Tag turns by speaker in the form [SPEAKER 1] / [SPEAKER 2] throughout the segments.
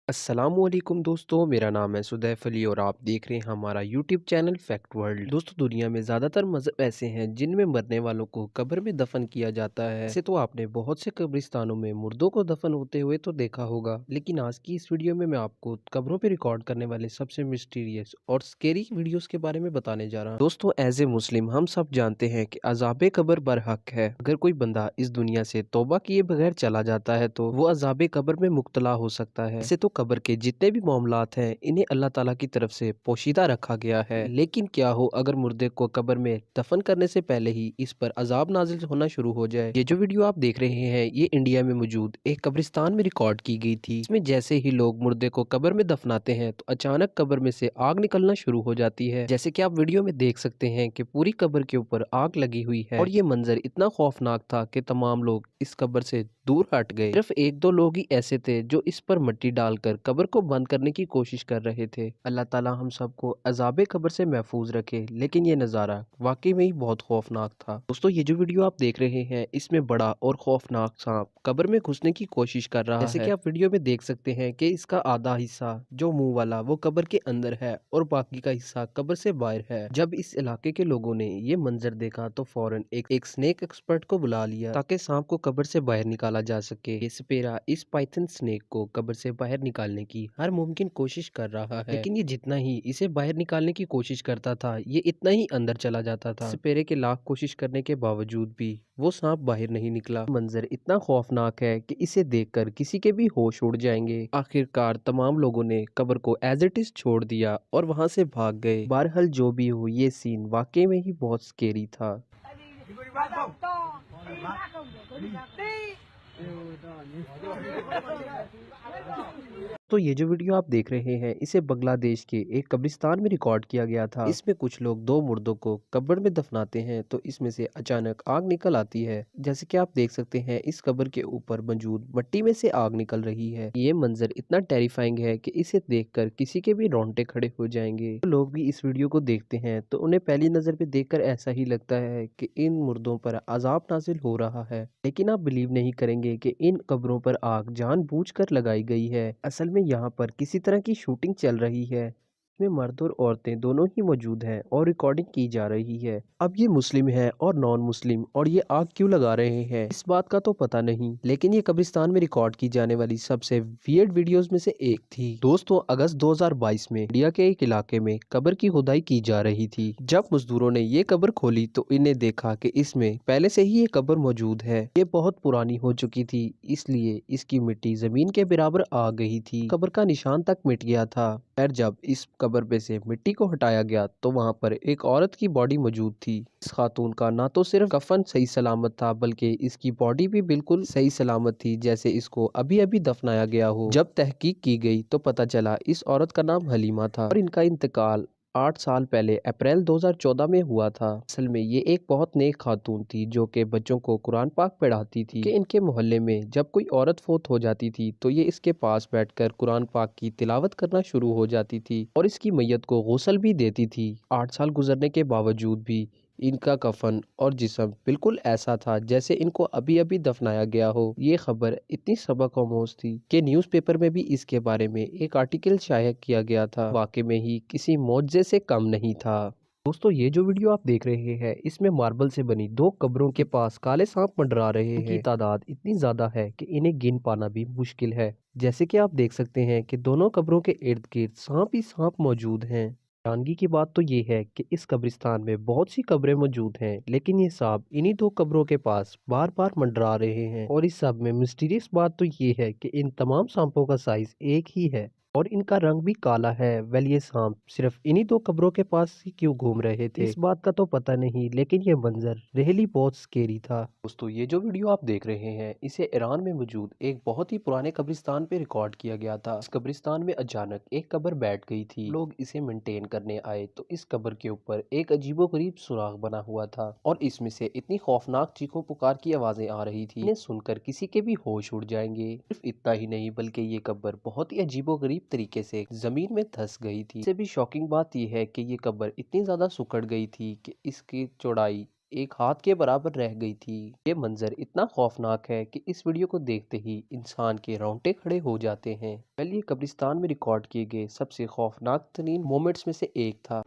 [SPEAKER 1] अस्सलामुअलैकुम दोस्तों, मेरा नाम है सुदैफ अली और आप देख रहे हैं हमारा यूट्यूब चैनल फैक्ट वर्ल्ड। दोस्तों, दुनिया में ज़्यादातर मज़हब ऐसे हैं जिनमें मरने वालों को कब्र में दफन किया जाता है। ऐसे तो आपने बहुत से कब्रिस्तानों में मुर्दों को दफन होते हुए तो देखा होगा, लेकिन आज की इस वीडियो में मैं आपको कब्रों पर रिकॉर्ड करने वाले सबसे मिस्टीरियस और स्केरी वीडियोज़ के बारे में बताने जा रहा हूँ। दोस्तों, एज ए मुस्लिम हम सब जानते हैं कि अज़ाब कब्र बरहक है। अगर कोई बंदा इस दुनिया से तौबा किए बगैर चला जाता है तो वो अज़ाब कब्र में मुब्तला हो सकता है। ऐसे तो कब्र के जितने भी मामलात हैं इन्हें अल्लाह ताला की तरफ से पोशीदा रखा गया है, लेकिन क्या हो अगर मुर्दे को कब्र में दफन करने से पहले ही इस पर अजाब नाजिल होना शुरू हो जाए। ये जो वीडियो आप देख रहे हैं ये इंडिया में मौजूद एक कब्रिस्तान में रिकॉर्ड की गई थी। इसमें जैसे ही लोग मुर्दे को कब्र में दफनाते हैं तो अचानक कब्र में से आग निकलना शुरू हो जाती है। जैसे कि आप वीडियो में देख सकते हैं कि पूरी कब्र के ऊपर आग लगी हुई है और ये मंजर इतना खौफनाक था कि तमाम लोग इस कब्र से दूर हट गए। सिर्फ एक दो लोग ही ऐसे थे जो इस पर मिट्टी डालकर कब्र को बंद करने की कोशिश कर रहे थे। अल्लाह ताला हम सबको अजाब कब्र से महफूज रखे, लेकिन ये नज़ारा वाकई में ही बहुत खौफनाक था। दोस्तों, ये जो वीडियो आप देख रहे हैं इसमें बड़ा और खौफनाक सांप कब्र में घुसने की कोशिश कर रहा है। जैसे कि आप वीडियो में देख सकते हैं कि इसका आधा हिस्सा जो मुंह वाला वो कब्र के अंदर है और बाकी का हिस्सा कब्र से बाहर है। जब इस इलाके के लोगों ने ये मंजर देखा तो फौरन एक स्नेक एक्सपर्ट को बुला लिया ताकि सांप को कब्र से बाहर निकाला जा सके। ये सपेरा इस पाइथन स्नेक को कब्र से बाहर निकालने की हर मुमकिन कोशिश कर रहा है, लेकिन ये जितना ही इसे बाहर निकालने की कोशिश करता था ये इतना ही अंदर चला जाता था। सपेरे के लाख कोशिश करने के बावजूद भी वो सांप बाहर नहीं निकला। मंजर इतना खौफनाक है कि इसे देखकर किसी के भी होश उड़ जाएंगे। आखिरकार तमाम लोगों ने कब्र को एज इट इज छोड़ दिया और वहां से भाग गए। बहरहाल जो भी हो ये सीन वाकई में ही बहुत स्केरी था। तो ये जो वीडियो आप देख रहे हैं इसे बांग्लादेश के एक कब्रिस्तान में रिकॉर्ड किया गया था। इसमें कुछ लोग दो मुर्दों को कब्र में दफनाते हैं तो इसमें से अचानक आग निकल आती है। जैसे कि आप देख सकते हैं इस कब्र के ऊपर मौजूद मिट्टी में से आग निकल रही है। ये मंजर इतना टेरिफाइंग है कि इसे देखकर किसी के भी रोंगटे खड़े हो जाएंगे। तो लोग भी इस वीडियो को देखते हैं तो उन्हें पहली नजर पे देखकर ऐसा ही लगता है कि इन मुर्दों पर अजाब नाजिल हो रहा है, लेकिन आप बिलीव नहीं करेंगे कि इन कब्रों पर आग जानबूझकर लगाई गई है। असल में यहाँ पर किसी तरह की शूटिंग चल रही है। इसमें मर्द और औरतें दोनों ही मौजूद हैं और रिकॉर्डिंग की जा रही है। अब ये मुस्लिम है और नॉन मुस्लिम और ये आग क्यों लगा रहे हैं इस बात का तो पता नहीं, लेकिन ये कब्रिस्तान में रिकॉर्ड की जाने वाली सबसे वियर्ड वीडियोस में से एक थी। दोस्तों, अगस्त 2022 में इंडिया के एक इलाके में कब्र की खुदाई की जा रही थी। जब मजदूरों ने ये कब्र खोली तो इन्हें देखा कि इसमें पहले से ही ये कब्र मौजूद है। ये बहुत पुरानी हो चुकी थी, इसलिए इसकी मिट्टी जमीन के बराबर आ गई थी। कब्र का निशान तक मिट गया था। फिर जब इस कब्र पे से मिट्टी को हटाया गया तो वहां पर एक औरत की बॉडी मौजूद थी। इस खातून का ना तो सिर्फ कफन सही सलामत था बल्कि इसकी बॉडी भी बिल्कुल सही सलामत थी, जैसे इसको अभी अभी दफनाया गया हो। जब तहकीक की गई तो पता चला इस औरत का नाम हलीमा था और इनका इंतकाल 8 साल पहले अप्रैल 2014 में हुआ था। असल में ये एक बहुत नेक खातून थी जो कि बच्चों को कुरान पाक पढ़ाती थी। कि इनके मोहल्ले में जब कोई औरत फोत हो जाती थी तो ये इसके पास बैठकर कुरान पाक की तिलावत करना शुरू हो जाती थी और इसकी मैयत को गुस्ल भी देती थी। 8 साल गुजरने के बावजूद भी इनका कफन और जिस्म बिल्कुल ऐसा था जैसे इनको अभी अभी दफनाया गया हो। ये खबर इतनी सबक आमोज थी कि न्यूज़पेपर में भी इसके बारे में एक आर्टिकल शाया किया गया था। वाकई में ही किसी मौजज़े से कम नहीं था। दोस्तों, ये जो वीडियो आप देख रहे हैं इसमें मार्बल से बनी दो कब्रों के पास काले सांप मंडरा रहे हैं। इनकी तादाद इतनी ज्यादा है कि इन्हें गिन पाना भी मुश्किल है। जैसे कि आप देख सकते हैं कि दोनों कब्रों के इर्द गिर्द सांप ही सांप मौजूद हैं। हैरानगी की बात तो ये है कि इस कब्रिस्तान में बहुत सी कब्रें मौजूद हैं, लेकिन ये सांप इन्हीं दो कब्रों के पास बार बार मंडरा रहे हैं। और इस सब में मिस्टीरियस बात तो ये है कि इन तमाम सांपों का साइज एक ही है और इनका रंग भी काला है। वेल, ये सांप सिर्फ इन्हीं दो कब्रों के पास ही क्यों घूम रहे थे इस बात का तो पता नहीं, लेकिन ये मंजर रियली बहुत स्केरी था। दोस्तों, ये जो वीडियो आप देख रहे हैं इसे ईरान में मौजूद एक बहुत ही पुराने कब्रिस्तान पे रिकॉर्ड किया गया था। इस कब्रिस्तान में अचानक एक कब्र बैठ गई थी। लोग इसे मेंटेन करने आए तो इस कब्र के ऊपर एक अजीबोगरीब सुराख बना हुआ था और इसमें से इतनी खौफनाक चीखों पुकार की आवाजें आ रही थी, इन्हें सुनकर किसी के भी होश उड़ जाएंगे। सिर्फ इतना ही नहीं बल्कि ये कब्र बहुत ही अजीबोगरीब तरीके से जमीन में धंस गई थी। इससे भी शॉकिंग बात यह है कि ये कब्र इतनी ज्यादा सुकड़ गई थी कि इसकी चौड़ाई एक हाथ के बराबर रह गई थी। ये मंजर इतना खौफनाक है कि इस वीडियो को देखते ही इंसान के रोंगटे खड़े हो जाते हैं। वेल, ये कब्रिस्तान में रिकॉर्ड किए गए सबसे खौफनाक तरीन मोमेंट्स में से एक था।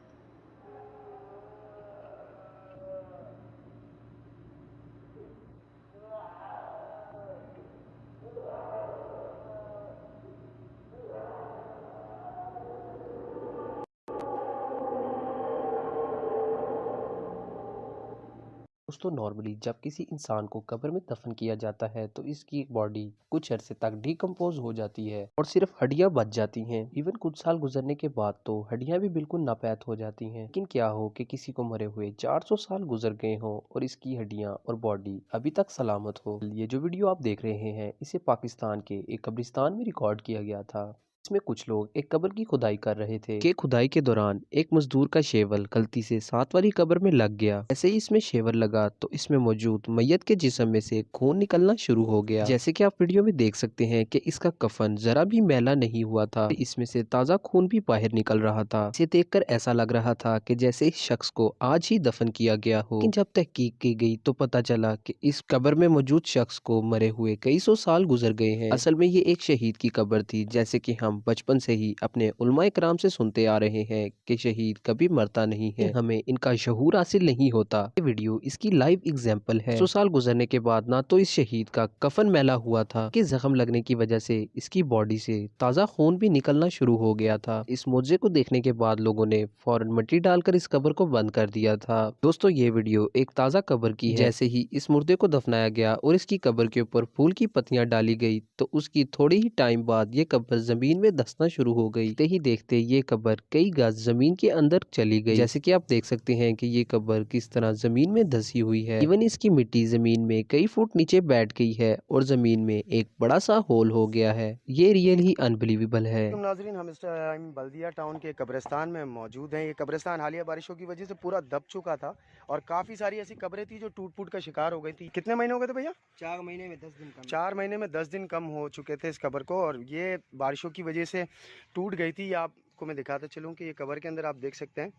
[SPEAKER 1] दोस्तों, नॉर्मली जब किसी इंसान को कब्र में दफन किया जाता है तो इसकी बॉडी कुछ अरसे तक डिकम्पोज हो जाती है और सिर्फ हड्डियां बच जाती हैं। इवन कुछ साल गुजरने के बाद तो हड्डियां भी बिल्कुल नापैद हो जाती हैं। लेकिन क्या हो कि किसी को मरे हुए 400 साल गुजर गए हों और इसकी हड्डियां और बॉडी अभी तक सलामत हो। ये जो वीडियो आप देख रहे हैं इसे पाकिस्तान के एक कब्रिस्तान में रिकॉर्ड किया गया था। इसमें कुछ लोग एक कब्र की खुदाई कर रहे थे कि खुदाई के दौरान एक मजदूर का शेवल गलती से साथ वाली कब्र में लग गया। ऐसे ही इसमें शेवर लगा तो इसमें मौजूद मैयत के जिस्म में से खून निकलना शुरू हो गया। जैसे कि आप वीडियो में देख सकते हैं कि इसका कफन जरा भी मैला नहीं हुआ था, इसमें से ताजा खून भी बाहर निकल रहा था। इसे देखकर ऐसा लग रहा था कि जैसे इस शख्स को आज ही दफन किया गया हो। लेकिन जब तहकीक की गई तो पता चला कि इस कब्र में मौजूद शख्स को मरे हुए कई सौ साल गुजर गए हैं। असल में ये एक शहीद की कब्र थी। जैसे कि हम बचपन से ही अपने उलमा इकराम से सुनते आ रहे हैं कि शहीद कभी मरता नहीं है, हमें इनका शहूर हासिल नहीं होता। ये वीडियो इसकी लाइव एग्जाम्पल है। 100 साल गुजरने के बाद ना तो इस शहीद का कफन मैला हुआ था कि जख्म लगने की वजह से इसकी बॉडी से ताजा खून भी निकलना शुरू हो गया था। इस मुआवजे को देखने के बाद लोगों ने फौरन मिट्टी डालकर इस कब्र को बंद कर दिया था। दोस्तों, ये वीडियो एक ताजा कब्र की है। जैसे ही इस मुर्दे को दफनाया गया और इसकी कब्र के ऊपर फूल की पत्तियां डाली गई तो उसकी थोड़ी ही टाइम बाद ये कब्र जमीन में धंसना शुरू हो गई। देखते ही देखते ये कब्र कई गज जमीन के अंदर चली गई। जैसे कि आप देख सकते हैं कि ये कब्र किस तरह जमीन में धंसी हुई है। इवन इसकी मिट्टी जमीन में कई फुट नीचे बैठ गई है और जमीन में एक बड़ा सा होल हो गया है। ये रियल ही अनबिलीवेबल है।
[SPEAKER 2] नाजरीन, हम इस टाइम बल्दिया टाउन के कब्रिस्तान में मौजूद हैं। ये कब्रिस्तान हालिया बारिशों की वजह से पूरा दब चुका था और काफ़ी सारी ऐसी कब्रें थी जो टूट फूट का शिकार हो गई थी। कितने महीने हो गए थे भैया?
[SPEAKER 3] 4 महीने में 10 दिन कम।
[SPEAKER 2] 4 महीने में 10 दिन कम हो चुके थे इस कब्र को और ये बारिशों की वजह से टूट गई थी। ये आपको मैं दिखाता चलूँ कि ये कब्र के अंदर आप देख सकते हैं,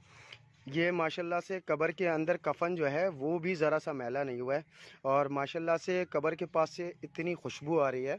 [SPEAKER 2] ये माशाल्लाह से कब्र के अंदर कफन जो है वो भी ज़रा सा मैला नहीं हुआ है और माशाल्लाह से कब्र के पास से इतनी खुशबू आ रही है।